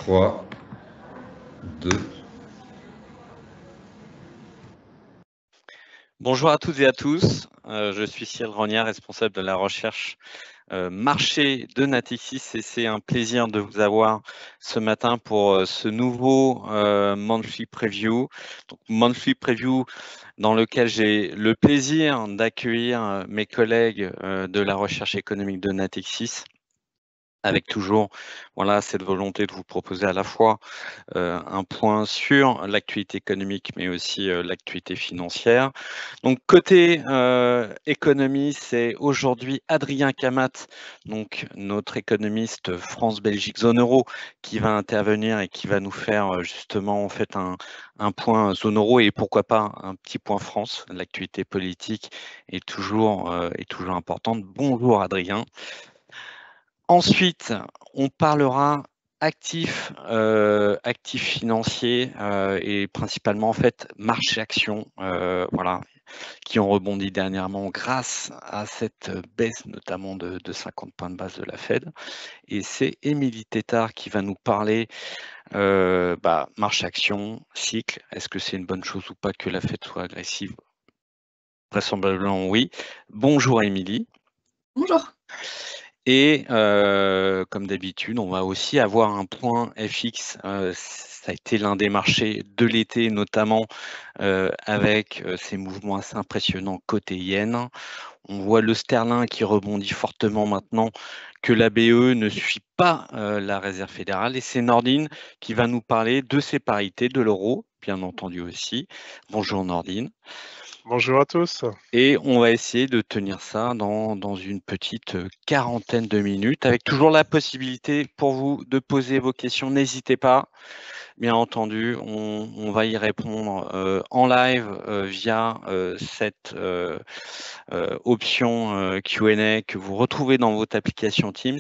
3, 2. Bonjour à toutes et à tous, je suis Cyril Rognard, responsable de la recherche marché de Natixis et c'est un plaisir de vous avoir ce matin pour ce nouveau Monthly Preview. Donc, Monthly Preview dans lequel j'ai le plaisir d'accueillir mes collègues de la recherche économique de Natixis, avec toujours cette volonté de vous proposer à la fois un point sur l'actualité économique, mais aussi l'actualité financière. Donc, côté économie, c'est aujourd'hui Adrien Camat, donc notre économiste France-Belgique zone euro, qui va intervenir et qui va nous faire justement en fait un point zone euro et pourquoi pas un petit point France. L'actualité politique est toujours importante. Bonjour Adrien. Ensuite, on parlera actifs financiers et principalement en fait marché-action, qui ont rebondi dernièrement grâce à cette baisse notamment de 50 points de base de la Fed. Et c'est Émilie Tétard qui va nous parler marché-action, cycle. Est-ce que c'est une bonne chose ou pas que la Fed soit agressive? Vraisemblablement oui. Bonjour Émilie. Bonjour. Et comme d'habitude, on va aussi avoir un point FX. Ça a été l'un des marchés de l'été, notamment avec ces mouvements assez impressionnants côté yen. On voit le sterling qui rebondit fortement maintenant que la BE ne suit pas la Réserve fédérale. Et c'est Nordine qui va nous parler de ses parités, de l'euro, bien entendu aussi. Bonjour Nordine. Bonjour à tous. Et on va essayer de tenir ça dans une petite quarantaine de minutes, avec toujours la possibilité pour vous de poser vos questions. N'hésitez pas, bien entendu, on va y répondre en live via cette option Q&A que vous retrouvez dans votre application Teams,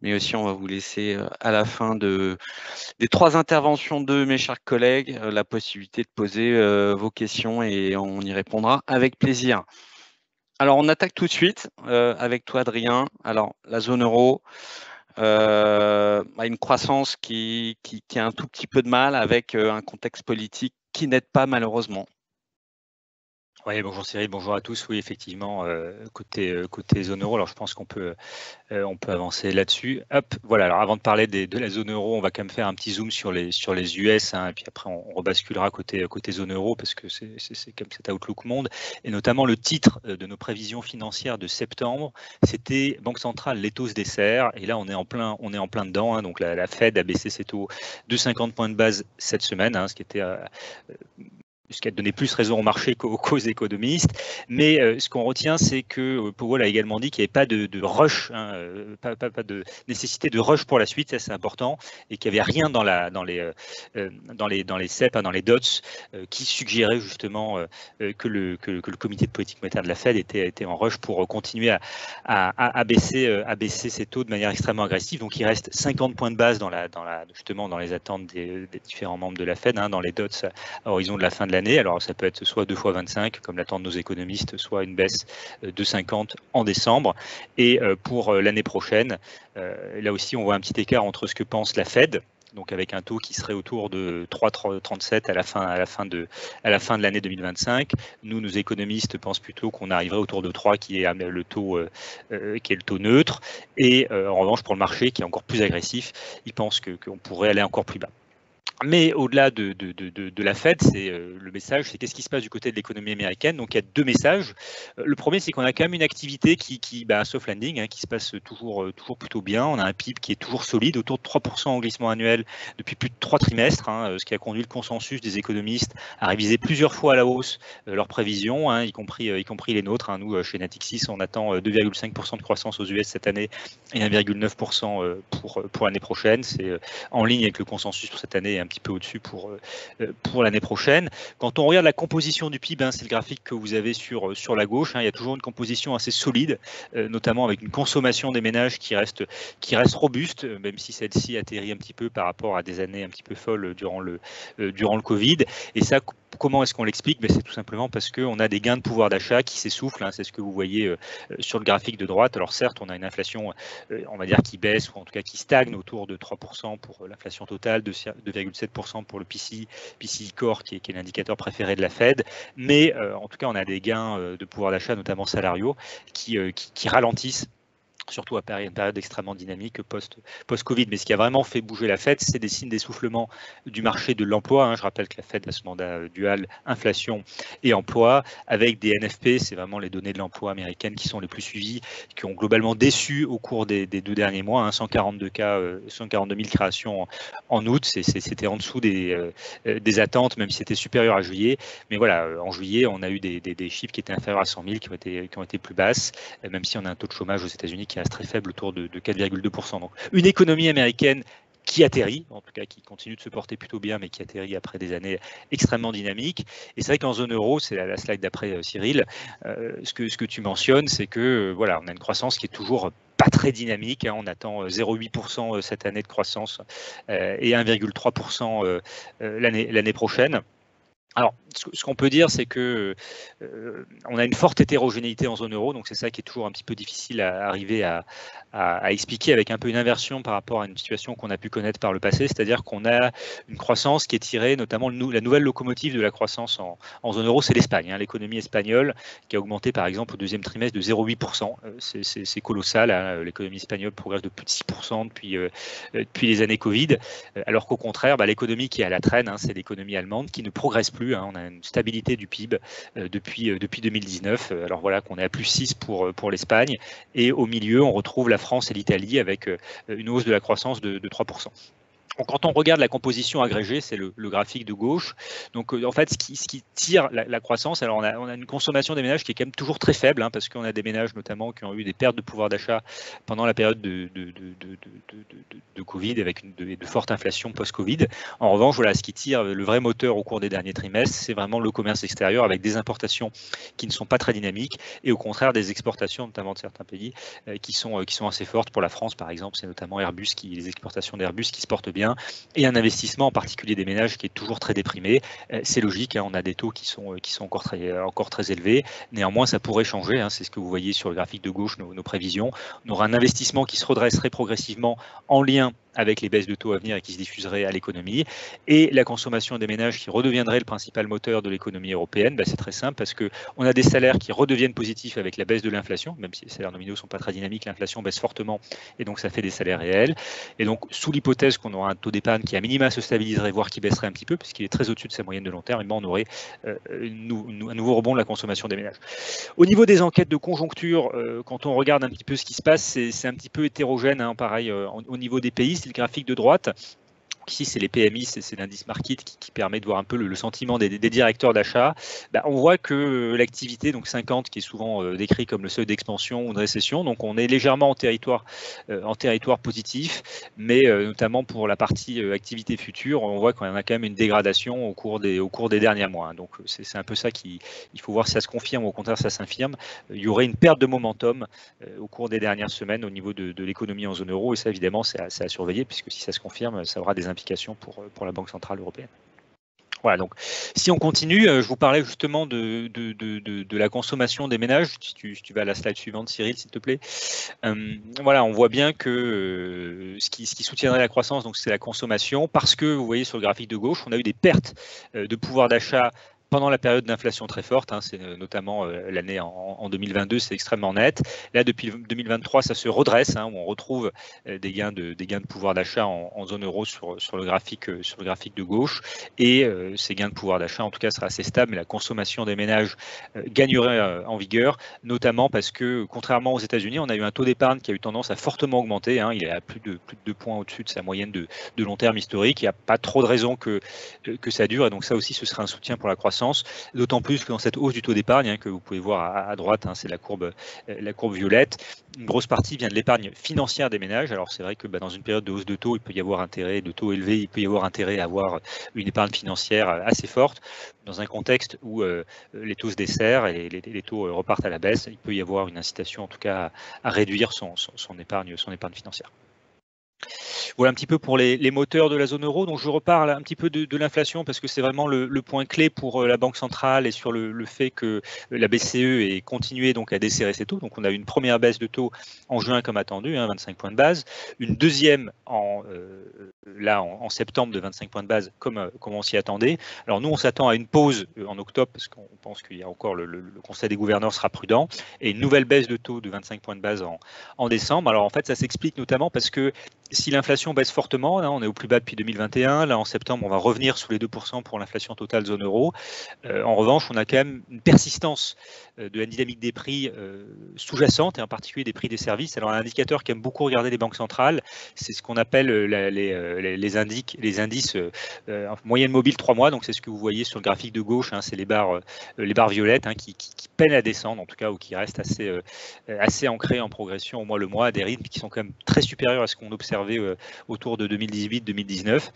mais aussi on va vous laisser à la fin des 3 interventions de mes chers collègues la possibilité de poser vos questions et on y répondra avec plaisir. Alors, on attaque tout de suite avec toi, Adrien. Alors, la zone euro a une croissance qui a un tout petit peu de mal avec un contexte politique qui n'aide pas malheureusement. Oui, bonjour Cyril, bonjour à tous. Oui, effectivement, côté zone euro, alors je pense qu'on peut avancer là-dessus. Hop, voilà. Alors avant de parler de la zone euro, on va quand même faire un petit zoom sur les US, et puis après on rebasculera côté zone euro parce que c'est comme cet outlook monde. Et notamment le titre de nos prévisions financières de septembre, c'était Banque centrale, les taux se desserrent. Et là on est en plein dedans. Donc la Fed a baissé ses taux de 50 points de base cette semaine, ce qui a donné plus raison au marché qu'aux économistes. Mais ce qu'on retient, c'est que Powell a également dit qu'il n'y avait pas de rush, pas de nécessité de rush pour la suite, ça c'est important, et qu'il n'y avait rien dans les CEP, dans les dots, qui suggérait justement que le comité de politique monétaire de la Fed était en rush pour continuer à baisser ses taux de manière extrêmement agressive. Donc il reste 50 points de base justement dans les attentes des différents membres de la Fed, dans les dots à horizon de la fin de l'année. Alors ça peut être soit 2 fois 25 comme l'attendent nos économistes, soit une baisse de 50 en décembre. Et pour l'année prochaine, là aussi on voit un petit écart entre ce que pense la Fed, donc avec un taux qui serait autour de 3,37 à la fin de l'année 2025. Nous, nos économistes pensent plutôt qu'on arriverait autour de 3, qui est le taux neutre. Et en revanche, pour le marché, qui est encore plus agressif, ils pensent qu'on pourrait aller encore plus bas. Mais au-delà de la Fed, le message, c'est qu'est-ce qui se passe du côté de l'économie américaine. Donc il y a 2 messages. Le premier, c'est qu'on a quand même une activité qui soft landing, qui se passe toujours plutôt bien. On a un PIB qui est toujours solide, autour de 3% en glissement annuel depuis plus de 3 trimestres, ce qui a conduit le consensus des économistes à réviser plusieurs fois à la hausse leurs prévisions, y compris les nôtres. Nous, chez Natixis, on attend 2,5% de croissance aux US cette année et 1,9% pour l'année prochaine. C'est en ligne avec le consensus pour cette année, un petit peu au-dessus pour l'année prochaine. Quand on regarde la composition du PIB, c'est le graphique que vous avez sur la gauche, il y a toujours une composition assez solide, notamment avec une consommation des ménages qui reste robuste, même si celle-ci atterrit un petit peu par rapport à des années un petit peu folles durant le Covid. Et ça, Comment est-ce qu'on l'explique? C'est tout simplement parce qu'on a des gains de pouvoir d'achat qui s'essoufflent, hein, c'est ce que vous voyez sur le graphique de droite. Alors certes, on a une inflation, on va dire, qui baisse, ou en tout cas qui stagne autour de 3% pour l'inflation totale, de 2,7% pour le PCI Core, qui est l'indicateur préféré de la Fed, mais en tout cas, on a des gains de pouvoir d'achat, notamment salariaux, qui ralentissent, surtout à une période extrêmement dynamique post-Covid. Mais ce qui a vraiment fait bouger la Fed, c'est des signes d'essoufflement du marché de l'emploi. Je rappelle que la Fed a ce mandat dual inflation et emploi, avec des NFP, c'est vraiment les données de l'emploi américaines qui sont les plus suivies, qui ont globalement déçu au cours des 2 derniers mois, 142 000 créations en août. C'était en dessous des attentes, même si c'était supérieur à juillet. Mais voilà, en juillet, on a eu des chiffres qui étaient inférieurs à 100 000, qui ont été plus basses, même si on a un taux de chômage aux États-Unis qui reste très faible, autour de 4,2%. Donc une économie américaine qui atterrit, en tout cas qui continue de se porter plutôt bien, mais qui atterrit après des années extrêmement dynamiques. Et c'est vrai qu'en zone euro, c'est la slide d'après Cyril, ce que tu mentionnes, c'est que voilà, on a une croissance qui est toujours pas très dynamique. On attend 0,8% cette année de croissance et 1,3% l'année prochaine. Alors, ce qu'on peut dire, c'est que on a une forte hétérogénéité en zone euro, donc c'est ça qui est toujours un petit peu difficile à arriver à expliquer, avec un peu une inversion par rapport à une situation qu'on a pu connaître par le passé, c'est-à-dire qu'on a une croissance qui est tirée, notamment la nouvelle locomotive de la croissance en zone euro, c'est l'Espagne, l'économie espagnole qui a augmenté par exemple au deuxième trimestre de 0,8%. C'est colossal, l'économie espagnole progresse de plus de 6% depuis les années Covid, alors qu'au contraire, l'économie qui est à la traîne, c'est l'économie allemande qui ne progresse plus. On a une stabilité du PIB depuis 2019. Alors voilà qu'on est à plus 6 pour l'Espagne, et au milieu on retrouve la France et l'Italie avec une hausse de la croissance de 3%. Quand on regarde la composition agrégée, c'est le graphique de gauche. Donc en fait, ce qui tire la croissance, alors on a une consommation des ménages qui est quand même toujours très faible, parce qu'on a des ménages notamment qui ont eu des pertes de pouvoir d'achat pendant la période de Covid, avec de forte inflation post-Covid. En revanche, voilà, ce qui tire le vrai moteur au cours des derniers trimestres, c'est vraiment le commerce extérieur, avec des importations qui ne sont pas très dynamiques, et au contraire des exportations, notamment de certains pays, qui sont assez fortes. Pour la France, par exemple, c'est notamment les exportations d'Airbus qui se portent bien, et un investissement en particulier des ménages qui est toujours très déprimé. C'est logique, on a des taux qui sont encore très élevés. Néanmoins, ça pourrait changer, c'est ce que vous voyez sur le graphique de gauche, nos prévisions. On aura un investissement qui se redresserait progressivement en lien avec les baisses de taux à venir et qui se diffuserait à l'économie, et la consommation des ménages qui redeviendrait le principal moteur de l'économie européenne. C'est très simple, parce qu'on a des salaires qui redeviennent positifs avec la baisse de l'inflation, même si les salaires nominaux ne sont pas très dynamiques, l'inflation baisse fortement, et donc ça fait des salaires réels. Et donc, sous l'hypothèse qu'on aura un taux d'épargne qui à minima se stabiliserait, voire qui baisserait un petit peu, puisqu'il est très au-dessus de sa moyenne de long terme, on aurait un nouveau rebond de la consommation des ménages. Au niveau des enquêtes de conjoncture, quand on regarde un petit peu ce qui se passe, c'est un petit peu hétérogène, pareil, au niveau des pays. C'est le graphique de droite. Ici, c'est les PMI, c'est l'indice Markit qui permet de voir un peu le sentiment des directeurs d'achat. On voit que l'activité, donc 50, qui est souvent décrit comme le seuil d'expansion ou de récession, donc on est légèrement en territoire positif, mais notamment pour la partie activité future, on voit qu'on a quand même une dégradation au cours des derniers mois. Donc c'est un peu ça il faut voir si ça se confirme ou au contraire ça s'infirme. Il y aurait une perte de momentum au cours des dernières semaines au niveau de l'économie en zone euro, et ça évidemment c'est à surveiller, puisque si ça se confirme, ça aura des implications pour la Banque centrale européenne. Voilà, donc si on continue, je vous parlais justement de la consommation des ménages. Si tu vas à la slide suivante, Cyril, s'il te plaît. Voilà, on voit bien que ce qui soutiendrait la croissance, donc c'est la consommation, parce que vous voyez sur le graphique de gauche, on a eu des pertes de pouvoir d'achat pendant la période d'inflation très forte, c'est notamment l'année en 2022, c'est extrêmement net. Là, depuis 2023, ça se redresse, où on retrouve des gains de pouvoir d'achat en zone euro sur le graphique de gauche. Et ces gains de pouvoir d'achat, en tout cas, seraient assez stables, mais la consommation des ménages gagnerait en vigueur, notamment parce que, contrairement aux États-Unis, on a eu un taux d'épargne qui a eu tendance à fortement augmenter. Il est à plus de 2 points au-dessus de sa moyenne de long terme historique. Il n'y a pas trop de raisons que ça dure, et donc ça aussi, ce serait un soutien pour la croissance. D'autant plus que dans cette hausse du taux d'épargne, que vous pouvez voir à droite, c'est la courbe violette, une grosse partie vient de l'épargne financière des ménages. Alors c'est vrai que dans une période de hausse de taux, il peut y avoir intérêt, de taux élevés, il peut y avoir intérêt à avoir une épargne financière assez forte. Dans un contexte où les taux se desserrent et les taux repartent à la baisse, il peut y avoir une incitation en tout cas à réduire son épargne financière. Voilà un petit peu pour les moteurs de la zone euro. Donc je reparle un petit peu de l'inflation parce que c'est vraiment le point clé pour la Banque centrale et sur le fait que la BCE ait continué donc à desserrer ses taux. Donc on a eu une première baisse de taux en juin comme attendu, 25 points de base, une deuxième en septembre de 25 points de base comme on s'y attendait. Alors nous on s'attend à une pause en octobre parce qu'on pense qu'il y a encore le Conseil des gouverneurs sera prudent et une nouvelle baisse de taux de 25 points de base en décembre. Alors en fait ça s'explique notamment parce que si l'inflation baisse fortement, là on est au plus bas depuis 2021, là en septembre on va revenir sous les 2% pour l'inflation totale zone euro. En revanche, on a quand même une persistance de la dynamique des prix sous-jacente et en particulier des prix des services. Alors un indicateur qu'aiment beaucoup regarder les banques centrales, c'est ce qu'on appelle les indices moyenne mobile 3 mois. Donc c'est ce que vous voyez sur le graphique de gauche, c'est les barres violettes qui peinent à descendre en tout cas ou qui restent assez ancrées en progression au mois le mois à des rythmes qui sont quand même très supérieurs à ce qu'on observait autour de 2018-2019.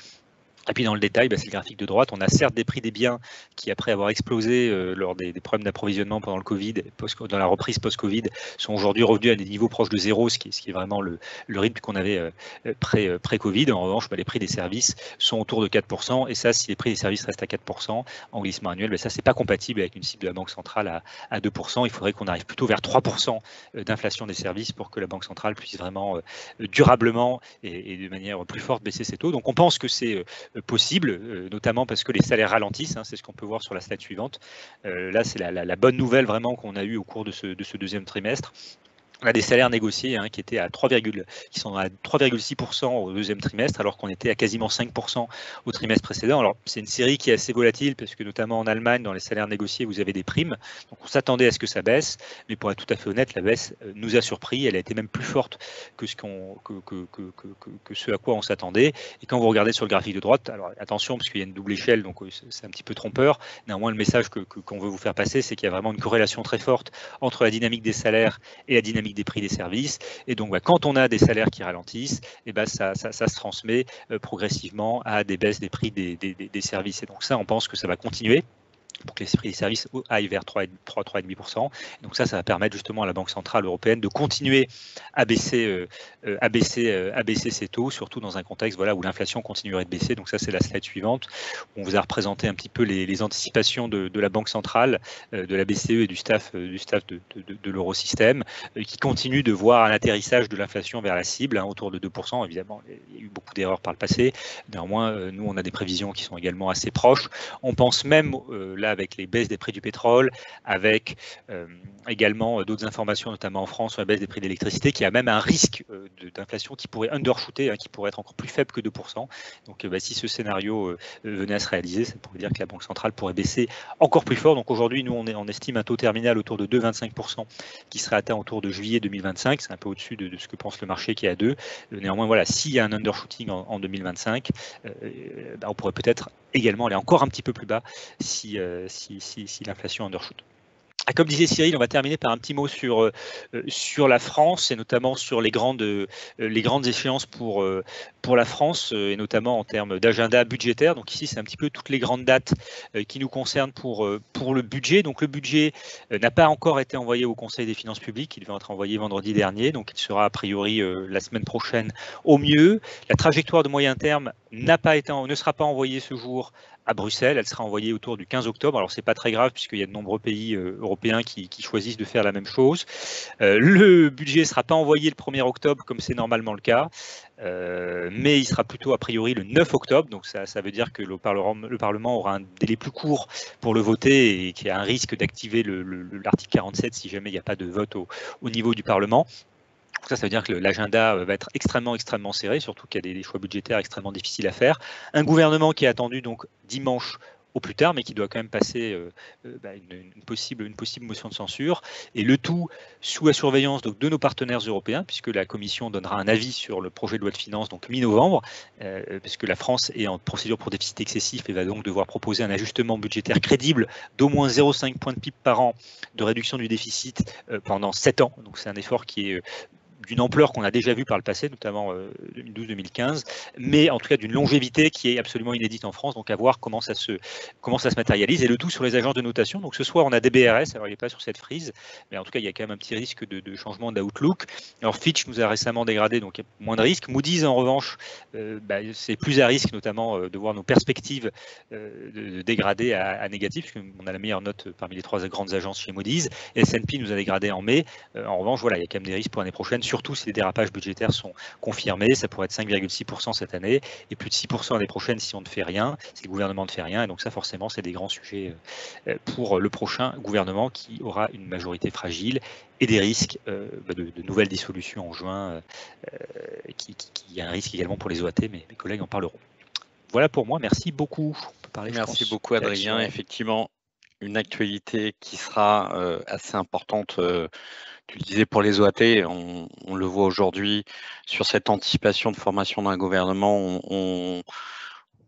Et puis dans le détail, c'est le graphique de droite. On a certes des prix des biens qui, après avoir explosé lors des problèmes d'approvisionnement pendant le Covid, dans la reprise post-Covid, sont aujourd'hui revenus à des niveaux proches de zéro, ce qui est vraiment le rythme qu'on avait pré-Covid. En revanche, les prix des services sont autour de 4%. Et ça, si les prix des services restent à 4% en glissement annuel, ça, c'est pas compatible avec une cible de la Banque centrale à 2%. Il faudrait qu'on arrive plutôt vers 3% d'inflation des services pour que la Banque centrale puisse vraiment durablement et de manière plus forte baisser ses taux. Donc on pense que c'est possible, notamment parce que les salaires ralentissent, c'est ce qu'on peut voir sur la slide suivante. Là, c'est la bonne nouvelle vraiment qu'on a eue au cours de ce deuxième trimestre. On a des salaires négociés qui étaient qui sont à 3,6% au deuxième trimestre, alors qu'on était à quasiment 5% au trimestre précédent. Alors c'est une série qui est assez volatile, parce que notamment en Allemagne, dans les salaires négociés, vous avez des primes. Donc on s'attendait à ce que ça baisse, mais pour être tout à fait honnête, la baisse nous a surpris. Elle a été même plus forte que ce à quoi on s'attendait. Et quand vous regardez sur le graphique de droite, alors attention, parce qu'il y a une double échelle, donc c'est un petit peu trompeur. Néanmoins, le message qu'on veut vous faire passer, c'est qu'il y a vraiment une corrélation très forte entre la dynamique des salaires et la dynamique des prix des services. Et donc, quand on a des salaires qui ralentissent, ça se transmet progressivement à des baisses des prix des services. Et donc ça, on pense que ça va continuer pour que les prix des services aillent vers 3,5%. Donc ça va permettre justement à la Banque centrale européenne de continuer à baisser ses taux, surtout dans un contexte où l'inflation continuerait de baisser. Donc ça, c'est la slide suivante. On vous a représenté un petit peu les anticipations de la Banque centrale, de la BCE et du staff de l'eurosystème, qui continue de voir un atterrissage de l'inflation vers la cible, autour de 2%. Évidemment, il y a eu beaucoup d'erreurs par le passé. Néanmoins, nous, on a des prévisions qui sont également assez proches. On pense même, là, avec les baisses des prix du pétrole, avec également d'autres informations, notamment en France, sur la baisse des prix d'électricité, qui a même un risque d'inflation qui pourrait undershooter, qui pourrait être encore plus faible que 2%. Donc si ce scénario venait à se réaliser, ça pourrait dire que la Banque centrale pourrait baisser encore plus fort. Donc aujourd'hui, nous, on estime un taux terminal autour de 2,25% qui serait atteint autour de juillet 2025. C'est un peu au-dessus de ce que pense le marché qui est à 2. Néanmoins, s'il y a un undershooting en 2025, on pourrait peut-être également aller encore un petit peu plus bas si l'inflation undershoot. Comme disait Cyril, on va terminer par un petit mot sur la France et notamment sur les grandes échéances pour la France et notamment en termes d'agenda budgétaire. Donc ici, c'est un petit peu toutes les grandes dates qui nous concernent pour le budget. Donc le budget n'a pas encore été envoyé au Conseil des finances publiques. Il devait être envoyé vendredi dernier. Donc il sera a priori la semaine prochaine au mieux. La trajectoire de moyen terme ne sera pas envoyée ce jour à Bruxelles. Elle sera envoyée autour du 15 octobre. Alors, c'est pas très grave puisqu'il y a de nombreux pays européens qui choisissent de faire la même chose. Le budget ne sera pas envoyé le 1er octobre comme c'est normalement le cas, mais il sera plutôt a priori le 9 octobre. Donc, ça veut dire que le Parlement aura un délai plus court pour le voter et qu'il y a un risque d'activer l'article 47 si jamais il n'y a pas de vote au niveau du Parlement. Ça veut dire que l'agenda va être extrêmement serré, surtout qu'il y a des choix budgétaires extrêmement difficiles à faire. Un gouvernement qui est attendu donc dimanche au plus tard, mais qui doit quand même passer une possible motion de censure. Et le tout sous la surveillance de nos partenaires européens, puisque la Commission donnera un avis sur le projet de loi de finances donc mi-novembre, puisque la France est en procédure pour déficit excessif et va donc devoir proposer un ajustement budgétaire crédible d'au moins 0,5 points de PIB par an de réduction du déficit pendant 7 ans. Donc c'est un effort qui est d'une ampleur qu'on a déjà vue par le passé, notamment 2012-2015, mais en tout cas d'une longévité qui est absolument inédite en France, donc à voir comment ça se matérialise, et le tout sur les agences de notation. Donc ce soir, on a DBRS, alors il n'est pas sur cette frise, mais en tout cas, il y a quand même un petit risque de changement d'outlook. Alors Fitch nous a récemment dégradé, donc il y a moins de risques. Moody's, en revanche, c'est plus à risque, notamment de voir nos perspectives de dégrader à négatif, puisqu'on a la meilleure note parmi les 3 grandes agences chez Moody's. S&P nous a dégradé en mai. En revanche, voilà, il y a quand même des risques pour l'année prochaine, surtout si les dérapages budgétaires sont confirmés. Ça pourrait être 5,6% cette année et plus de 6% l'année prochaine si on ne fait rien, si le gouvernement ne fait rien. Et donc ça, forcément, c'est des grands sujets pour le prochain gouvernement qui aura une majorité fragile et des risques de nouvelles dissolutions en juin, qui y a un risque également pour les OAT, mais mes collègues en parleront. Voilà pour moi, merci beaucoup. On peut parler, Merci beaucoup Adrien, effectivement une actualité qui sera assez importante, tu le disais pour les OAT, on le voit aujourd'hui sur cette anticipation de formation d'un gouvernement,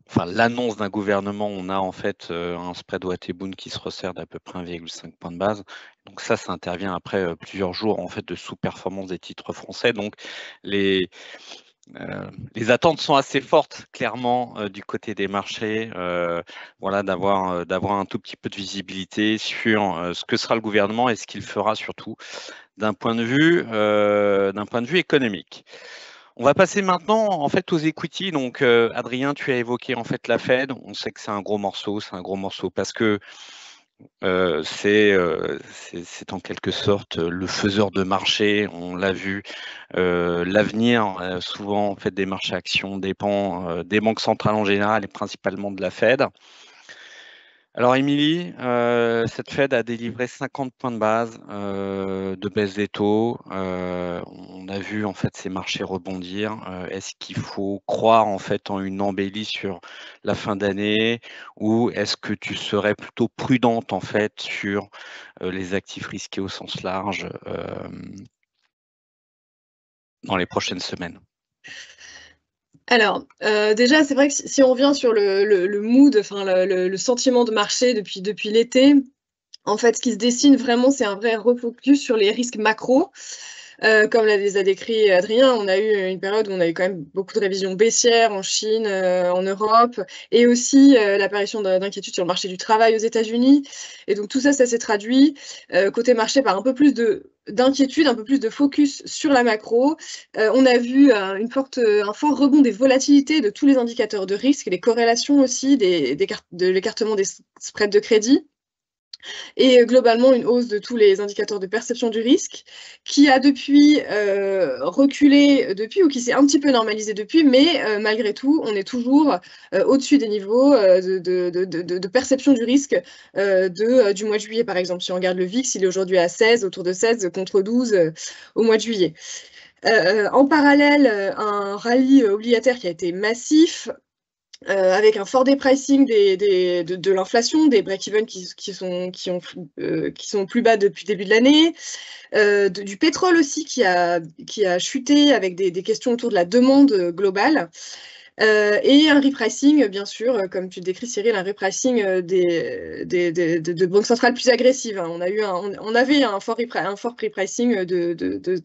enfin l'annonce d'un gouvernement, on a en fait un spread OAT-Bund qui se resserre d'à peu près 1,5 point de base. Donc ça intervient après plusieurs jours en fait de sous-performance des titres français. Donc les attentes sont assez fortes, clairement, du côté des marchés. Voilà, d'avoir un tout petit peu de visibilité sur ce que sera le gouvernement et ce qu'il fera surtout d'un point de vue économique. On va passer maintenant en fait aux equity. Donc Adrien, tu as évoqué en fait la Fed. On sait que c'est un gros morceau, parce que c'est en quelque sorte le faiseur de marché. On l'a vu, l'avenir souvent en fait des marchés actions dépend des banques centrales en général et principalement de la Fed. Alors Émilie, cette Fed a délivré 50 points de base de baisse des taux. On a vu en fait ces marchés rebondir. Est-ce qu'il faut croire en fait en une embellie sur la fin d'année, ou est-ce que tu serais plutôt prudente en fait sur les actifs risqués au sens large dans les prochaines semaines? Alors, déjà, c'est vrai que si on revient sur le mood, enfin le sentiment de marché depuis l'été, en fait, ce qui se dessine vraiment, c'est un vrai refocus sur les risques macro. Comme les a décrit Adrien, on a eu une période où on a eu quand même beaucoup de révisions baissières en Chine, en Europe, et aussi l'apparition d'inquiétudes sur le marché du travail aux États-Unis. Et donc tout ça, ça s'est traduit côté marché par un peu plus d'inquiétude, un peu plus de focus sur la macro. On a vu un fort rebond des volatilités de tous les indicateurs de risque, les corrélations aussi de l'écartement des spreads de crédit. Et globalement, une hausse de tous les indicateurs de perception du risque qui a depuis reculé ou qui s'est un petit peu normalisé depuis, mais malgré tout, on est toujours au-dessus des niveaux de perception du risque du mois de juillet, par exemple. Si on regarde le VIX, il est aujourd'hui à 16, autour de 16, contre 12 au mois de juillet. En parallèle, un rallye obligataire qui a été massif, avec un fort dépricing de l'inflation, des break-even qui sont plus bas depuis le début de l'année, du pétrole aussi qui a chuté avec des questions autour de la demande globale, et un repricing, bien sûr, comme tu le décris Cyril, un repricing de banques centrales plus agressives. On avait un fort repricing de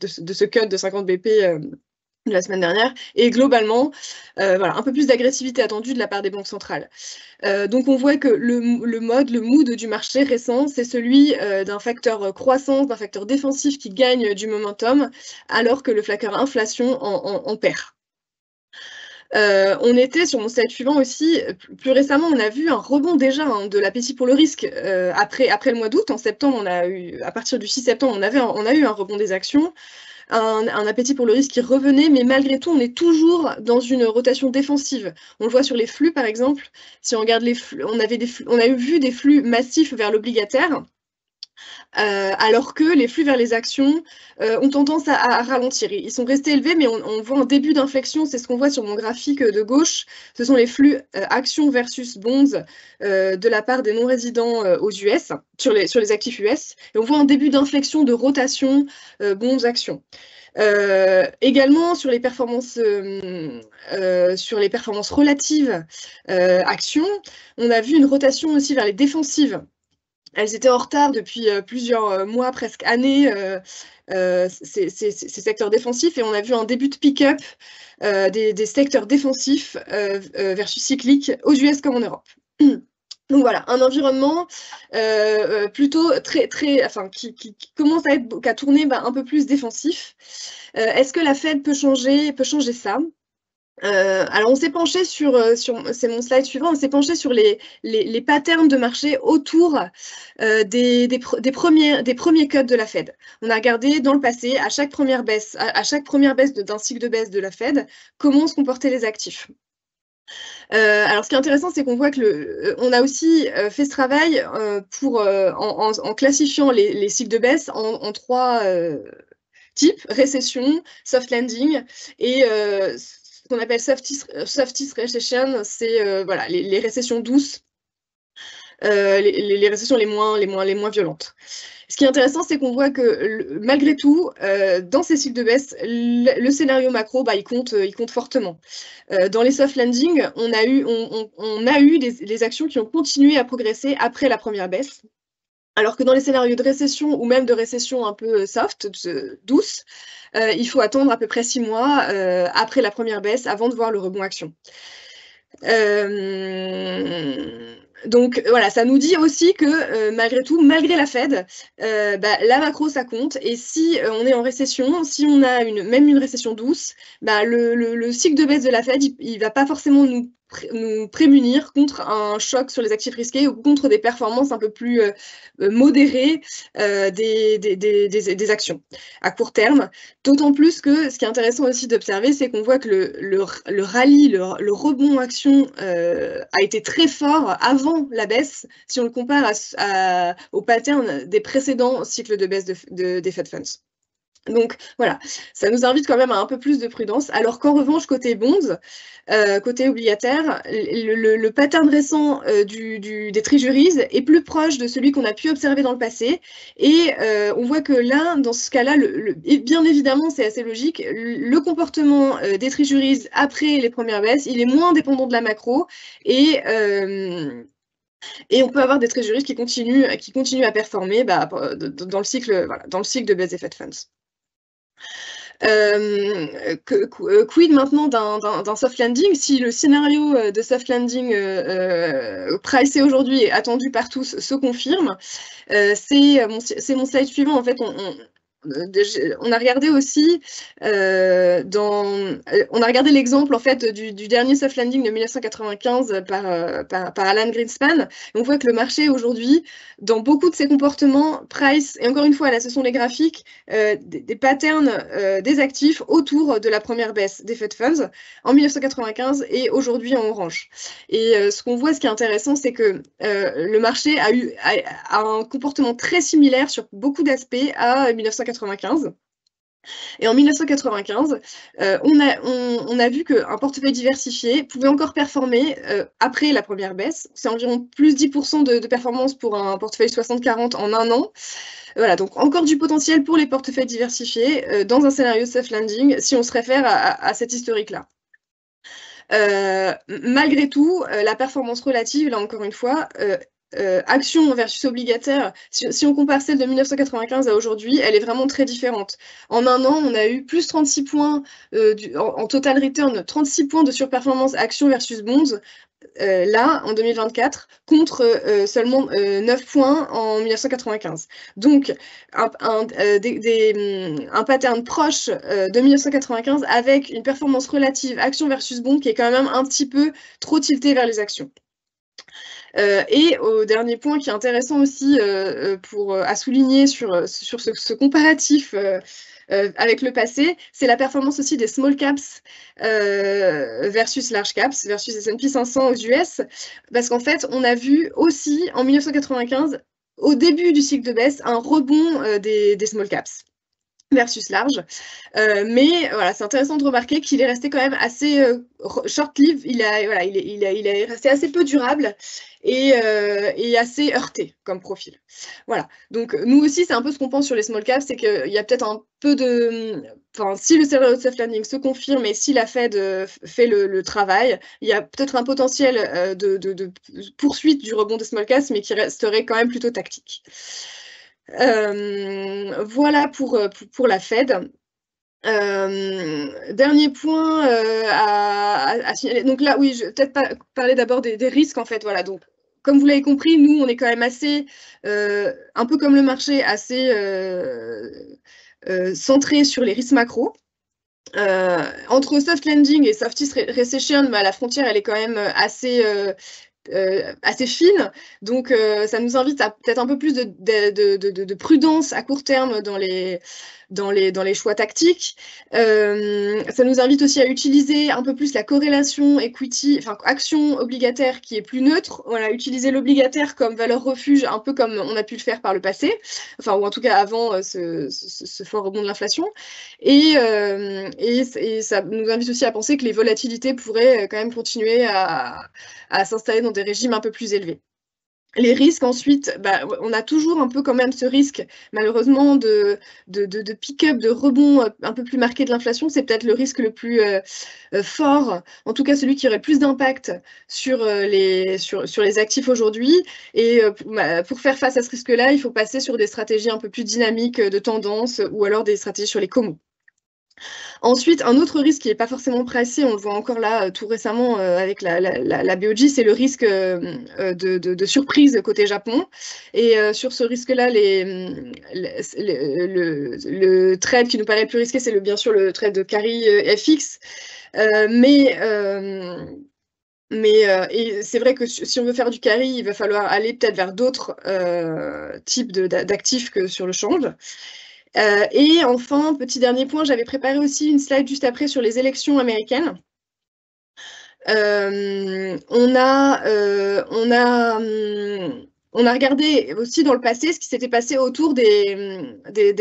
ce cut de 50 BP la semaine dernière, et globalement, voilà, un peu plus d'agressivité attendue de la part des banques centrales. Donc on voit que le mood du marché récent, c'est celui d'un facteur croissance, d'un facteur défensif qui gagne du momentum, alors que le facteur inflation en perd. On était sur mon slide suivant aussi, plus récemment, on a vu un rebond déjà de l'appétit pour le risque après le mois d'août. En septembre, à partir du 6 septembre, on a eu un rebond des actions. Un appétit pour le risque qui revenait, mais malgré tout, on est toujours dans une rotation défensive. On le voit sur les flux, par exemple. Si on regarde les flux, on a vu des flux massifs vers l'obligataire, alors que les flux vers les actions ont tendance à ralentir. Ils sont restés élevés, mais on voit un début d'inflexion. C'est ce qu'on voit sur mon graphique de gauche. Ce sont les flux actions versus bonds de la part des non-résidents aux US, sur les actifs US. Et on voit un début d'inflexion, de rotation bonds-actions. Également sur les performances relatives actions, on a vu une rotation aussi vers les défensives elles étaient en retard depuis plusieurs mois, presque années, ces secteurs défensifs, et on a vu un début de pick-up des secteurs défensifs versus cycliques aux US comme en Europe. Donc voilà, un environnement plutôt qui commence à tourner un peu plus défensif. Est-ce que la Fed peut changer ça? Alors on s'est penché sur c'est mon slide suivant, on s'est penché sur les patterns de marché autour des premiers cuts de la Fed. On a regardé dans le passé, à chaque première baisse d'un cycle de baisse de la Fed, comment se comportaient les actifs. Alors, ce qui est intéressant, c'est qu'on voit que on a aussi fait ce travail en classifiant les cycles de baisse en 3 types: récession, soft landing et ce qu'on appelle softest recession, c'est voilà, les récessions douces, les récessions les moins violentes. Ce qui est intéressant, c'est qu'on voit que malgré tout, dans ces cycles de baisse, le scénario macro, il compte fortement. Dans les soft landing, on a eu des actions qui ont continué à progresser après la première baisse, alors que dans les scénarios de récession ou même de récession un peu soft, douce, il faut attendre à peu près 6 mois après la première baisse avant de voir le rebond action. Donc voilà, ça nous dit aussi que malgré tout, malgré la Fed, la macro ça compte, et si on est en récession, si on a même une récession douce, le cycle de baisse de la Fed, il va pas forcément nous prémunir contre un choc sur les actifs risqués ou contre des performances un peu plus modérées des actions à court terme. D'autant plus que ce qui est intéressant aussi d'observer, c'est qu'on voit que le rallye, le rebond action a été très fort avant la baisse, si on le compare au pattern des précédents cycles de baisse des Fed Funds. Donc voilà, ça nous invite quand même à un peu plus de prudence, alors qu'en revanche, côté bonds, côté obligataire, le pattern récent des treasuries est plus proche de celui qu'on a pu observer dans le passé, et on voit que là, dans ce cas-là, et bien évidemment, c'est assez logique, le comportement des treasuries après les premières baisses, il est moins dépendant de la macro, et on peut avoir des treasuries qui continuent à performer dans le cycle de baisse des Fed Funds. Quid maintenant d'un soft landing? Si le scénario de soft landing pricé aujourd'hui et attendu par tous se confirme, c'est mon slide suivant. En fait, on a regardé aussi on a regardé l'exemple en fait du dernier soft landing de 1995 par Alan Greenspan, et on voit que le marché aujourd'hui, dans beaucoup de ses comportements, price, et encore une fois là ce sont les graphiques, des patterns des actifs autour de la première baisse des Fed Funds en 1995 et aujourd'hui en orange. Et ce qu'on voit, ce qui est intéressant, c'est que le marché a un comportement très similaire sur beaucoup d'aspects à 1995. Et en 1995, on a vu qu'un portefeuille diversifié pouvait encore performer après la première baisse. C'est environ plus 10% de performance pour un portefeuille 60-40 en un an. Voilà, donc encore du potentiel pour les portefeuilles diversifiés dans un scénario soft landing, si on se réfère à cet historique-là. Malgré tout, la performance relative, là encore une fois, action versus obligataire, si on compare celle de 1995 à aujourd'hui, elle est vraiment très différente. En un an, on a eu plus 36 points en total return, 36 points de surperformance action versus bonds, là, en 2024, contre seulement 9 points en 1995. Donc, un pattern proche de 1995 avec une performance relative action versus bond qui est quand même un petit peu trop tilté vers les actions. Et au dernier point qui est intéressant aussi à souligner sur ce comparatif avec le passé, c'est la performance aussi des small caps versus large caps, versus S&P 500 aux US, parce qu'en fait, on a vu aussi en 1995, au début du cycle de baisse, un rebond des small caps. versus large. Mais voilà, c'est intéressant de remarquer qu'il est resté quand même assez short-lived. Il est resté assez peu durable et assez heurté comme profil. Voilà. Donc nous aussi, c'est un peu ce qu'on pense sur les small caps, c'est qu'il y a peut-être un peu de... Enfin, si le soft landing se confirme et si la Fed fait le travail, il y a peut-être un potentiel de poursuite du rebond des small caps, mais qui resterait quand même plutôt tactique. Voilà pour la Fed. Dernier point à signaler. Donc là, oui, je vais peut-être parler d'abord des risques, en fait. Voilà, donc, comme vous l'avez compris, nous, on est quand même assez, un peu comme le marché, assez centré sur les risques macro. Entre soft landing et soft recession, bah, la frontière, elle est quand même assez fine, donc ça nous invite à peut-être un peu plus de prudence à court terme dans les choix tactiques. Ça nous invite aussi à utiliser un peu plus la corrélation equity, enfin action obligataire qui est plus neutre. Voilà, utiliser l'obligataire comme valeur refuge, un peu comme on a pu le faire par le passé, enfin ou en tout cas avant ce fort rebond de l'inflation. Et ça nous invite aussi à penser que les volatilités pourraient quand même continuer à s'installer dans des régimes un peu plus élevés. Les risques, ensuite, bah, on a toujours un peu quand même ce risque, malheureusement, de pick-up, de rebond un peu plus marqué de l'inflation. C'est peut-être le risque le plus fort, en tout cas celui qui aurait le plus d'impact sur les actifs aujourd'hui. Et pour faire face à ce risque-là, il faut passer sur des stratégies un peu plus dynamiques de tendance ou alors des stratégies sur les comos. Ensuite, un autre risque qui n'est pas forcément pricé, on le voit encore là tout récemment avec la BOJ, c'est le risque de surprise côté Japon. Et sur ce risque-là, le trade qui nous paraît le plus risqué, c'est bien sûr le trade de carry FX. Et c'est vrai que si on veut faire du carry, il va falloir aller peut-être vers d'autres types d'actifs que sur le change. Et enfin, petit dernier point, j'avais préparé aussi une slide juste après sur les élections américaines. On a regardé aussi dans le passé ce qui s'était passé autour des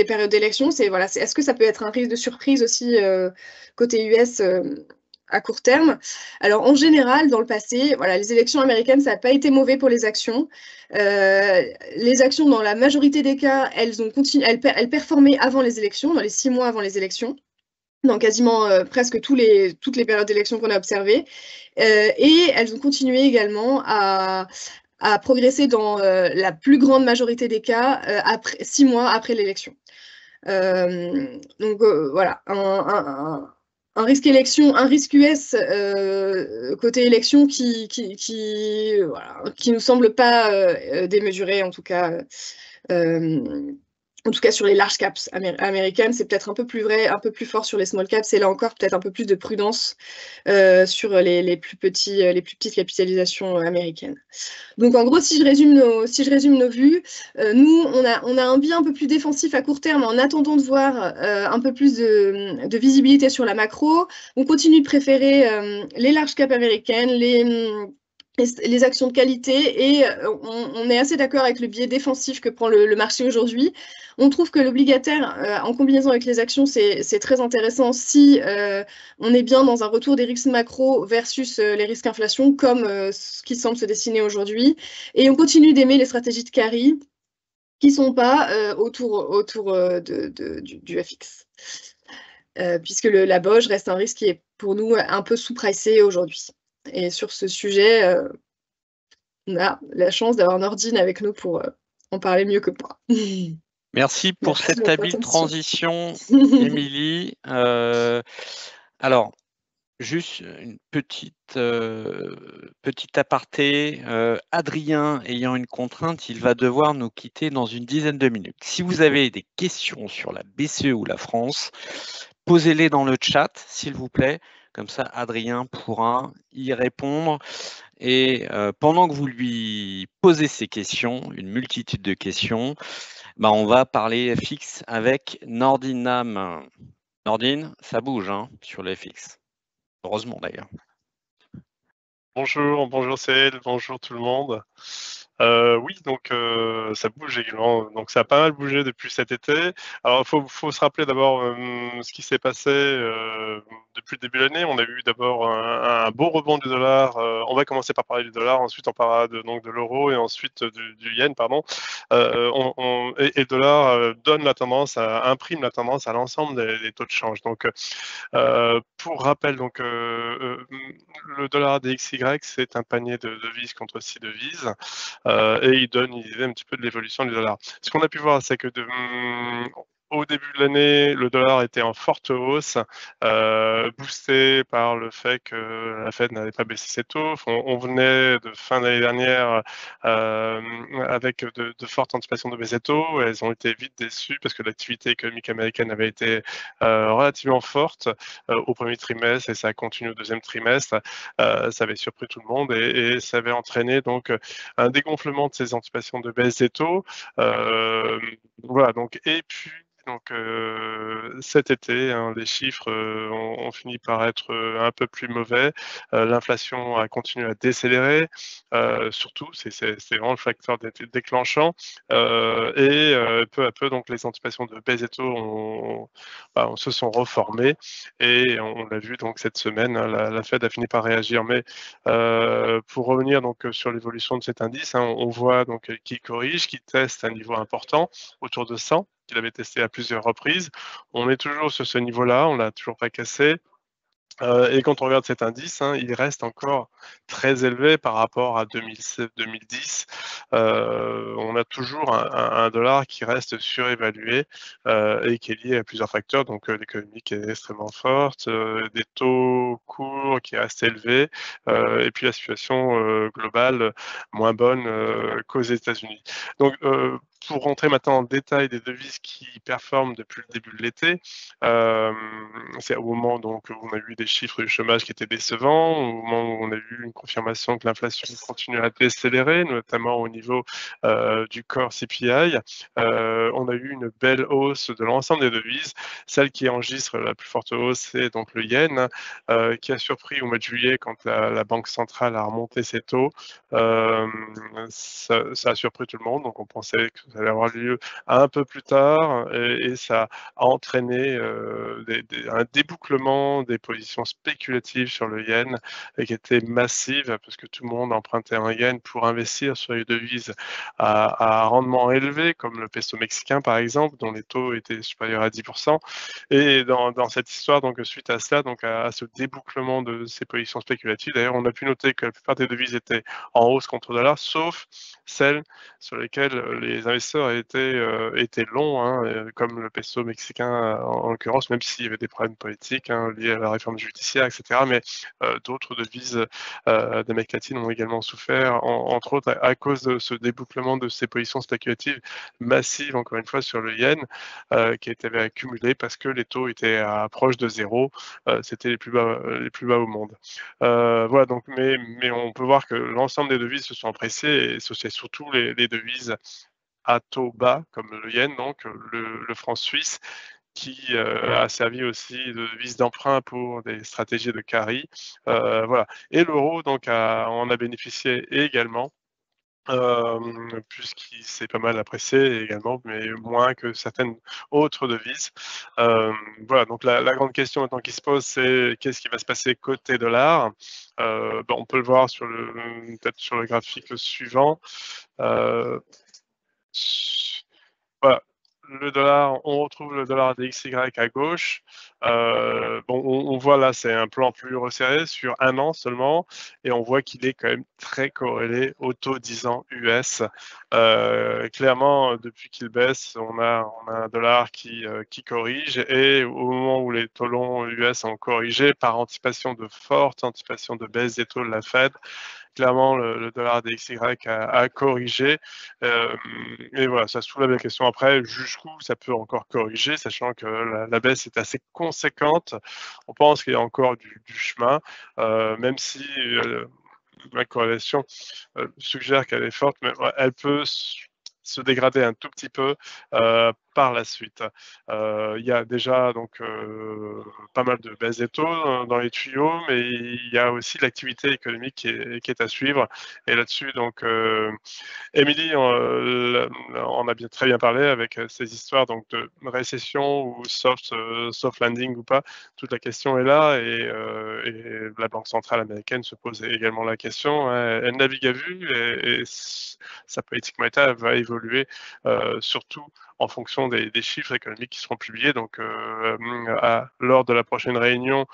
périodes d'élections. Est-ce que ça peut être un risque de surprise aussi côté US à court terme? Alors en général, dans le passé, voilà, les élections américaines, ça n'a pas été mauvais pour les actions. Les actions, dans la majorité des cas, elles performaient avant les élections, dans les 6 mois avant les élections, dans quasiment presque toutes les périodes d'élections qu'on a observées. Et elles ont continué également à progresser dans la plus grande majorité des cas 6 mois après l'élection. Donc voilà, un risque élection, un risque US côté élection qui nous semble pas démesuré, en tout cas. En tout cas, sur les large caps américaines, c'est peut-être un peu plus vrai, un peu plus fort sur les small caps. Et là encore, peut-être un peu plus de prudence sur les plus petites capitalisations américaines. Donc, en gros, si je résume nos vues, nous, on a un biais un peu plus défensif à court terme en attendant de voir un peu plus de visibilité sur la macro. On continue de préférer les large caps américaines, les actions de qualité, et on est assez d'accord avec le biais défensif que prend le marché aujourd'hui. On trouve que l'obligataire, en combinaison avec les actions, c'est très intéressant si on est bien dans un retour des risques macro versus les risques inflation, comme ce qui semble se dessiner aujourd'hui. Et on continue d'aimer les stratégies de carry qui ne sont pas autour du FX. Puisque la BOJ reste un risque qui est pour nous un peu sous-pricé aujourd'hui. Et sur ce sujet, on a la chance d'avoir Nordine avec nous pour en parler mieux que moi. Merci pour Merci cette de votre habile attention. transition, Émilie. Alors, juste une petite aparté. Adrien ayant une contrainte, il va devoir nous quitter dans une dizaine de minutes. Si vous avez des questions sur la BCE ou la France, posez-les dans le chat, s'il vous plaît. Comme ça, Adrien pourra y répondre. Et pendant que vous lui posez ces questions, une multitude de questions, bah, on va parler FX avec Nordine Nam. Nordine, ça bouge hein, sur le FX. Heureusement d'ailleurs. Bonjour Céline, bonjour tout le monde. Oui, donc ça bouge également. Donc ça a pas mal bougé depuis cet été. Alors faut se rappeler d'abord ce qui s'est passé depuis le début de l'année. On a eu d'abord un beau rebond du dollar. On va commencer par parler du dollar, ensuite on parlera de l'euro et ensuite du yen, pardon. Et le dollar donne la tendance, imprime la tendance à l'ensemble des taux de change. Donc pour rappel, donc le dollar DXY, c'est un panier de devises contre 6 devises. Et il donne une idée un petit peu de l'évolution du dollar. Ce qu'on a pu voir, c'est que au début de l'année, le dollar était en forte hausse, boosté par le fait que la Fed n'avait pas baissé ses taux. On venait de fin d'année dernière avec de fortes anticipations de baisse des taux. Elles ont été vite déçues parce que l'activité économique américaine avait été relativement forte au premier trimestre et ça a continué au deuxième trimestre. Ça avait surpris tout le monde et ça avait entraîné donc un dégonflement de ces anticipations de baisse des taux. Voilà, donc, et puis, donc, cet été, hein, les chiffres ont fini par être un peu plus mauvais. L'inflation a continué à décélérer, surtout, c'est vraiment le facteur déclenchant. Et peu à peu, donc, les anticipations de baisse des taux se sont reformées. Et on l'a vu donc cette semaine, hein, la Fed a fini par réagir. Mais pour revenir donc sur l'évolution de cet indice, hein, on voit donc qu'il corrige, qu'il teste un niveau important autour de 100, qu'il avait testé à plusieurs reprises. On est toujours sur ce niveau-là, on l'a toujours pas cassé. Et quand on regarde cet indice, hein, il reste encore très élevé par rapport à 2010. On a toujours un dollar qui reste surévalué et qui est lié à plusieurs facteurs. Donc l'économie qui est extrêmement forte, des taux courts qui restent élevés, et puis la situation globale moins bonne qu'aux États-Unis. Donc pour rentrer maintenant en détail des devises qui performent depuis le début de l'été, c'est au moment donc, où on a eu des chiffres du chômage qui étaient décevants, au moment où on a eu une confirmation que l'inflation continue à décélérer, notamment au niveau du core CPI. On a eu une belle hausse de l'ensemble des devises. Celle qui enregistre la plus forte hausse, c'est donc le yen, qui a surpris au mois de juillet quand la Banque centrale a remonté ses taux. Ça a surpris tout le monde, donc on pensait que ça allait avoir lieu un peu plus tard et ça a entraîné un débouclement des positions spéculatives sur le yen et qui était massive parce que tout le monde empruntait un yen pour investir sur les devises à rendement élevé comme le peso mexicain par exemple dont les taux étaient supérieurs à 10%. Et dans cette histoire, donc suite à cela, donc à ce débouclement de ces positions spéculatives, d'ailleurs on a pu noter que la plupart des devises étaient en hausse contre le dollar, sauf celles sur lesquelles les investisseurs étaient longs, hein, comme le peso mexicain en l'occurrence, même s'il y avait des problèmes politiques hein, liés à la réforme judiciaire, etc. Mais d'autres devises d'Amérique latine ont également souffert, entre autres à cause de ce débouclement de ces positions spéculatives massives, encore une fois, sur le yen, qui avait accumulé parce que les taux étaient proches de zéro. C'était les plus bas au monde. Voilà, donc, mais on peut voir que l'ensemble des devises se sont appréciées et c'est surtout les devises à taux bas, comme le yen, donc le franc suisse, qui a servi aussi de devise d'emprunt pour des stratégies de carry. Voilà. Et l'euro, donc, en a bénéficié également. Puisqu'il s'est pas mal apprécié également, mais moins que certaines autres devises. Voilà, donc la grande question maintenant qui se pose, c'est qu'est-ce qui va se passer côté dollar? On peut le voir peut-être sur le graphique suivant. Voilà, le dollar, on retrouve le dollar DXY à gauche. On voit là, c'est un plan plus resserré sur un an seulement, et on voit qu'il est quand même très corrélé au taux 10 ans US. Clairement, depuis qu'il baisse, on a un dollar qui corrige, et au moment où les taux longs US ont corrigé, par forte anticipation de baisse des taux de la Fed, clairement, le dollar DXY a corrigé. Et voilà, ça soulève la question après, jusqu'où ça peut encore corriger, sachant que la baisse est assez conséquente. On pense qu'il y a encore du chemin, même si la corrélation suggère qu'elle est forte, mais elle peut se dégrader un tout petit peu par la suite. Il y a déjà donc pas mal de baisses des taux dans les tuyaux, mais il y a aussi l'activité économique qui est à suivre. Et là-dessus, donc Émilie, on a très bien parlé avec ces histoires donc de récession ou soft landing ou pas. Toute la question est là et la Banque centrale américaine se pose également la question. Elle navigue à vue et sa politique monétaire va évoluer surtout en fonction des chiffres économiques qui seront publiés. Donc, lors de la prochaine réunion,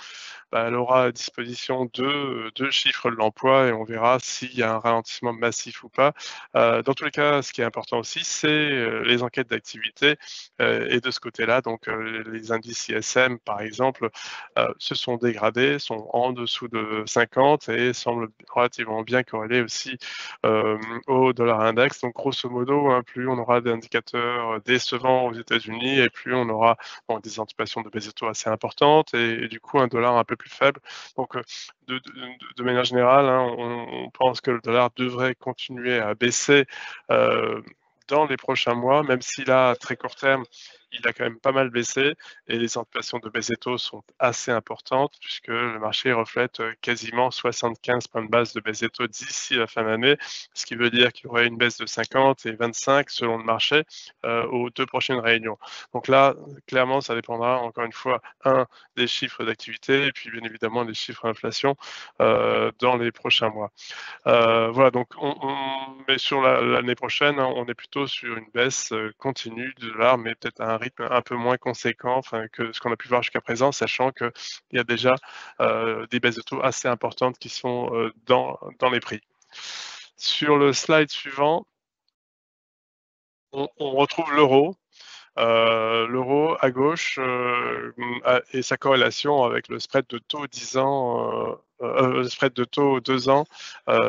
elle aura à disposition deux chiffres de l'emploi et on verra s'il y a un ralentissement massif ou pas. Dans tous les cas, ce qui est important aussi, c'est les enquêtes d'activité. Et de ce côté-là, donc les indices ISM, par exemple, se sont dégradés, sont en dessous de 50 et semblent relativement bien corrélés aussi au dollar index. Donc, grosso modo, plus on aura d'indicateurs décevants aux États-Unis et plus on aura des anticipations de baisse de taux assez importantes et du coup un dollar un peu plus faible. Donc, de manière générale, on pense que le dollar devrait continuer à baisser dans les prochains mois, même si là, à très court terme, il a quand même pas mal baissé et les anticipations de baisse des taux sont assez importantes puisque le marché reflète quasiment 75 points de base de baisse des taux d'ici la fin d'année, ce qui veut dire qu'il y aurait une baisse de 50 et 25 selon le marché aux 2 prochaines réunions. Donc là, clairement, ça dépendra encore une fois, des chiffres d'activité et puis bien évidemment des chiffres d'inflation dans les prochains mois. Voilà, donc mais sur l'année prochaine, on est plutôt sur une baisse continue du dollar, mais peut-être à un rythme un peu moins conséquent que ce qu'on a pu voir jusqu'à présent, sachant qu'il y a déjà des baisses de taux assez importantes qui sont dans les prix. Sur le slide suivant, on retrouve l'euro. L'euro à gauche et sa corrélation avec le spread de taux 10 ans, le spread de taux 2 ans,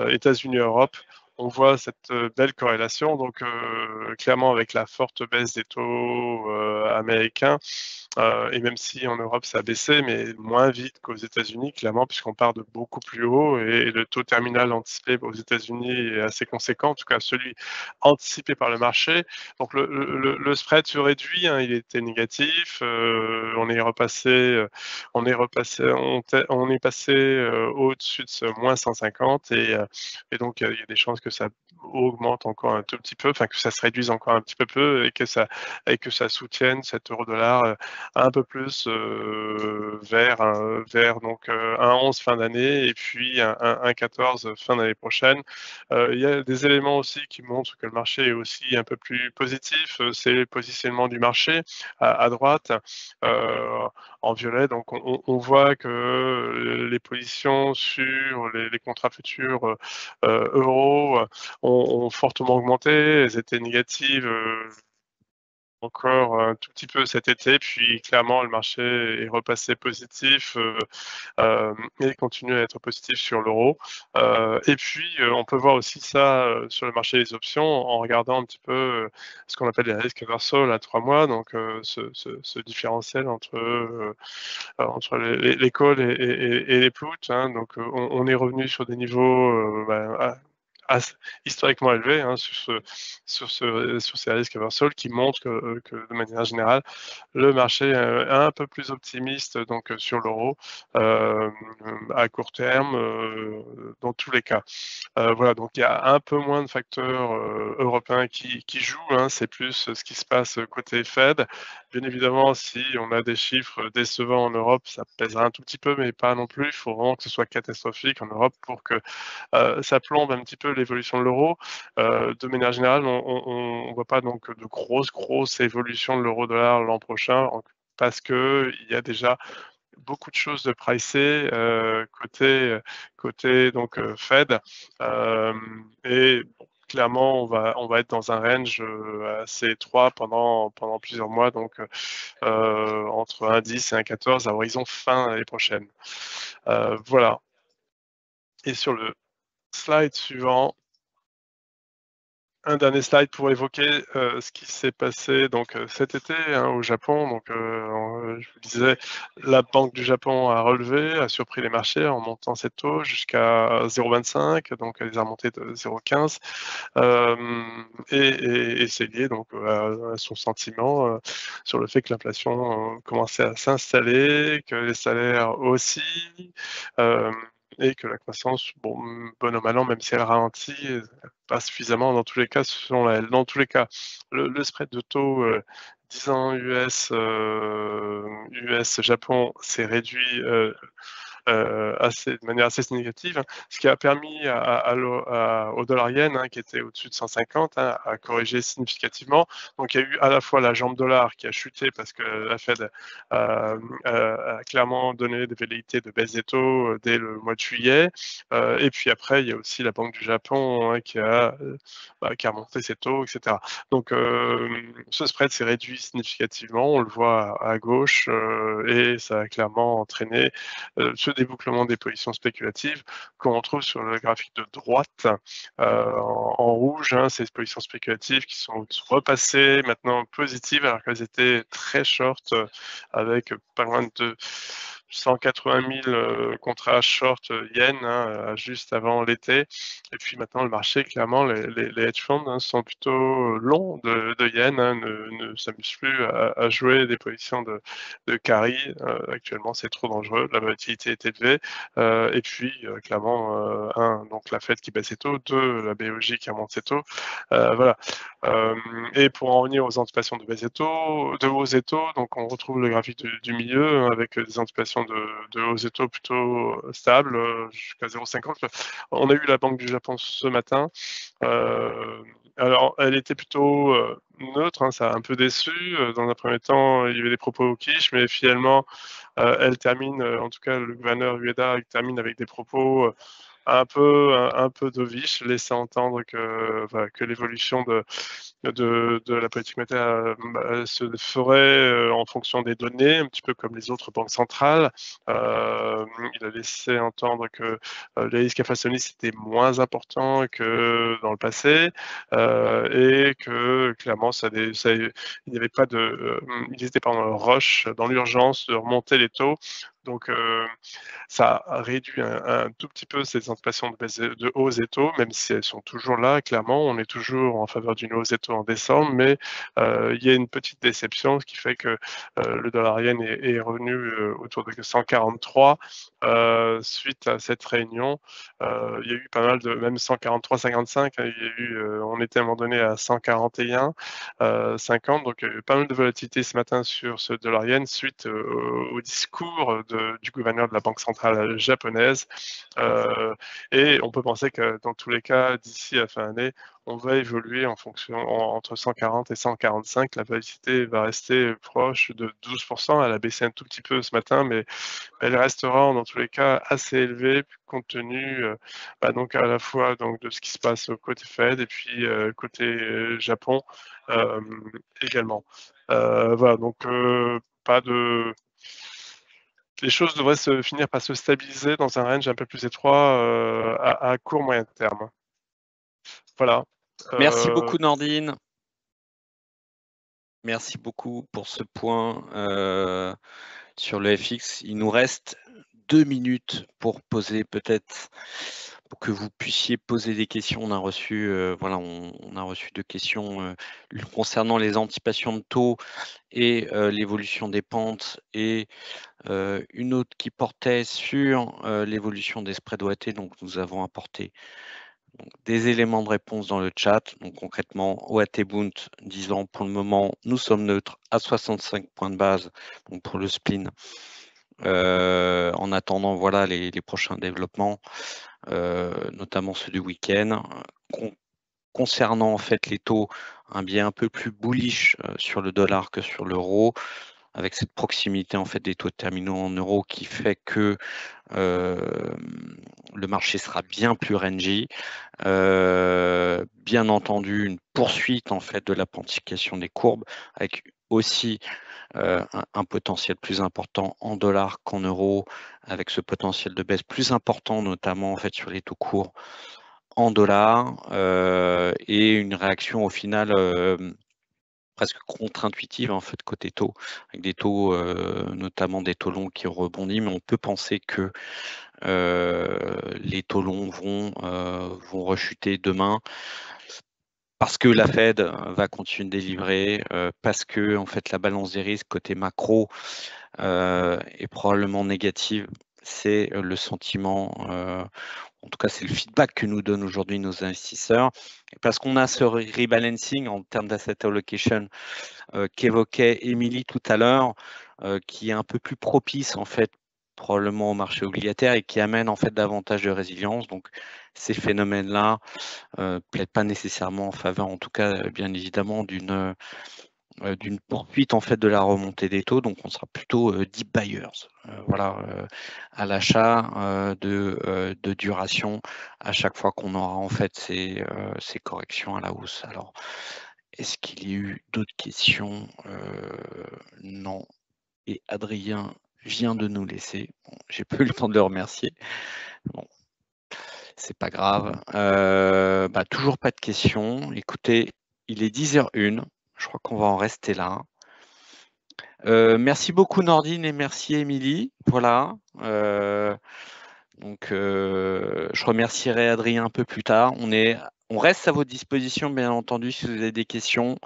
États-Unis-Europe. On voit cette belle corrélation, donc clairement avec la forte baisse des taux américains, et même si en Europe ça a baissé, mais moins vite qu'aux États-Unis, clairement, puisqu'on part de beaucoup plus haut et le taux terminal anticipé aux États-Unis est assez conséquent, en tout cas celui anticipé par le marché. Donc le spread se réduit, il était négatif, on est passé au-dessus de ce moins 150 et donc il y a des chances que ça augmente encore un tout petit peu, enfin que ça se réduise encore un petit peu et que ça soutienne cet euro-dollar un peu plus vers donc un 11 fin d'année et puis un 14 fin d'année prochaine. Il y a des éléments aussi qui montrent que le marché est aussi un peu plus positif. C'est le positionnement du marché à droite en violet. Donc on voit que les positions sur les contrats futurs euros ont fortement augmenté. Elles étaient négatives encore un tout petit peu cet été, puis clairement le marché est repassé positif et continue à être positif sur l'euro. Et puis on peut voir aussi ça sur le marché des options en regardant un petit peu ce qu'on appelle les risques reversal à 3 mois, donc ce différentiel entre les calls et les puts. Donc on est revenu sur des niveaux historiquement élevé sur ces risques reversal qui montrent que de manière générale, le marché est un peu plus optimiste donc sur l'euro à court terme dans tous les cas. Voilà, donc il y a un peu moins de facteurs européens qui jouent, c'est plus ce qui se passe côté Fed. Bien évidemment, si on a des chiffres décevants en Europe, ça pèsera un tout petit peu, mais pas non plus. Il faut vraiment que ce soit catastrophique en Europe pour que ça plombe un petit peu l'évolution de l'euro. De manière générale, on ne voit pas donc de grosses évolutions de l'euro-dollar l'an prochain parce qu'il y a déjà beaucoup de choses de pricé côté donc Fed et clairement on va être dans un range assez étroit pendant plusieurs mois, donc entre 1,10 et 1,14 à horizon fin l'année prochaine. Voilà. Et sur le slide suivant, un dernier slide pour évoquer ce qui s'est passé donc cet été au Japon. Donc, je vous disais, la Banque du Japon a relevé, a surpris les marchés en montant ses taux jusqu'à 0,25, donc elle les a remontés de 0,15, et c'est lié donc à son sentiment sur le fait que l'inflation commençait à s'installer, que les salaires aussi. Et que la croissance, bon ou mal an, même si elle ralentit, pas suffisamment dans tous les cas, selon elle. Dans tous les cas, le spread de taux 10 ans US, Japon s'est réduit de manière assez significative, ce qui a permis au dollar yen, qui était au-dessus de 150, à corriger significativement. Donc il y a eu à la fois la jambe dollar qui a chuté parce que la Fed a clairement donné des velléités de baisse des taux dès le mois de juillet. Et puis après, il y a aussi la Banque du Japon qui a remonté ses taux, etc. Donc ce spread s'est réduit significativement, on le voit à gauche, et ça a clairement entraîné ce débouclement des positions spéculatives qu'on retrouve sur le graphique de droite en rouge, ces positions spéculatives qui sont repassées maintenant positives alors qu'elles étaient très short avec pas loin de 180 000 contrats short yen juste avant l'été. Et puis maintenant, le marché, clairement, les hedge funds sont plutôt longs de yen, ne s'amusent plus à jouer des positions de carry. Actuellement, c'est trop dangereux, la volatilité est élevée. Et puis, clairement, donc la Fed qui baisse ses taux, 2, la BOJ qui remonte ses taux. Voilà. Et pour en revenir aux anticipations de hausse des taux, donc on retrouve le graphique du milieu avec des anticipations de hausse des taux plutôt stables jusqu'à 0,50. On a eu la Banque du Japon ce matin. Alors, elle était plutôt neutre, ça a un peu déçu. Dans un premier temps, il y avait des propos au quiche, mais finalement, elle termine, en tout cas, le gouverneur Ueda termine avec des propos un peu dovish, laissant entendre que l'évolution de la politique monétaire se ferait en fonction des données, un petit peu comme les autres banques centrales. Il a laissé entendre que les risques inflationnistes étaient moins importants que dans le passé et que clairement, il n'y avait pas ils n'étaient pas dans le rush, dans l'urgence de remonter les taux. Donc, ça a réduit un tout petit peu ces anticipations de hausse des taux, même si elles sont toujours là, clairement. On est toujours en faveur d'une hausse des taux en décembre, mais il y a une petite déception, ce qui fait que le dollar yen est revenu autour de 143 suite à cette réunion. Il y a eu pas mal de, même 143,55, on était à un moment donné à 141,50, donc il y a eu pas mal de volatilité ce matin sur ce dollar yen suite au discours du gouverneur de la Banque centrale japonaise. Et on peut penser que dans tous les cas, d'ici la fin d'année, on va évoluer en fonction entre 140 et 145. La volatilité va rester proche de 12%. Elle a baissé un tout petit peu ce matin, mais elle restera dans tous les cas assez élevée compte tenu donc à la fois donc de ce qui se passe au côté Fed et puis côté Japon également. Voilà, donc pas de les choses devraient finir par se stabiliser dans un range un peu plus étroit à court moyen terme. Voilà. Merci beaucoup Nordine. Merci beaucoup pour ce point sur le FX. Il nous reste 2 minutes pour poser peut-être, pour que vous puissiez poser des questions. On a reçu, on a reçu 2 questions concernant les anticipations de taux et l'évolution des pentes, et une autre qui portait sur l'évolution des spreads OAT. Donc nous avons apporté des éléments de réponse dans le chat. Donc concrètement, OAT Bund disant pour le moment nous sommes neutres à 65 points de base, donc pour le spleen. En attendant voilà les prochains développements, notamment ceux du week-end. Concernant en fait les taux, un biais un peu plus bullish sur le dollar que sur l'euro, avec cette proximité en fait des taux terminaux en euros qui fait que le marché sera bien plus rangy. Bien entendu, une poursuite en fait de la pontification des courbes, avec aussi un potentiel plus important en dollars qu'en euros, avec ce potentiel de baisse plus important, notamment en fait sur les taux courts en dollars et une réaction au final presque contre-intuitive en fait côté taux, avec des taux, notamment des taux longs qui ont rebondi, mais on peut penser que les taux longs vont rechuter demain parce que la Fed va continuer de délivrer, parce que en fait la balance des risques côté macro est probablement négative. C'est le sentiment, en tout cas c'est le feedback que nous donnent aujourd'hui nos investisseurs, parce qu'on a ce rebalancing en termes d'asset allocation qu'évoquait Émilie tout à l'heure, qui est un peu plus propice en fait probablement au marché obligataire et qui amène en fait davantage de résilience. Donc ces phénomènes-là plaident pas nécessairement en faveur, en tout cas bien évidemment d'une poursuite en fait de la remontée des taux. Donc on sera plutôt deep buyers, à l'achat de duration à chaque fois qu'on aura en fait ces corrections à la hausse. Alors est-ce qu'il y a eu d'autres questions? Non. Et Adrien vient de nous laisser. Bon, j'ai pas eu le temps de le remercier. Bon, c'est pas grave. Toujours pas de questions. Écoutez, il est 10h01. Je crois qu'on va en rester là. Merci beaucoup Nordine et merci Émilie. Voilà. Je remercierai Adrien un peu plus tard. On reste à votre disposition, bien entendu, si vous avez des questions.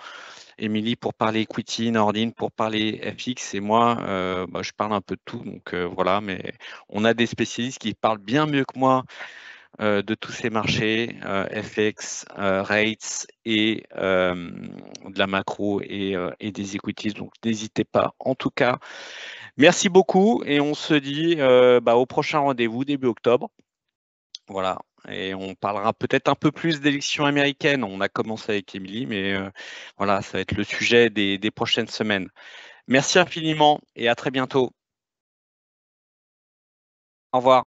Émilie pour parler equity, Nordine pour parler FX et moi, je parle un peu de tout. Donc voilà, mais on a des spécialistes qui parlent bien mieux que moi de tous ces marchés, FX, rates et de la macro et des equities. Donc n'hésitez pas. En tout cas, merci beaucoup et on se dit au prochain rendez-vous début octobre. Voilà, et on parlera peut-être un peu plus d'élections américaines. On a commencé avec Émilie, mais voilà, ça va être le sujet des prochaines semaines. Merci infiniment et à très bientôt. Au revoir.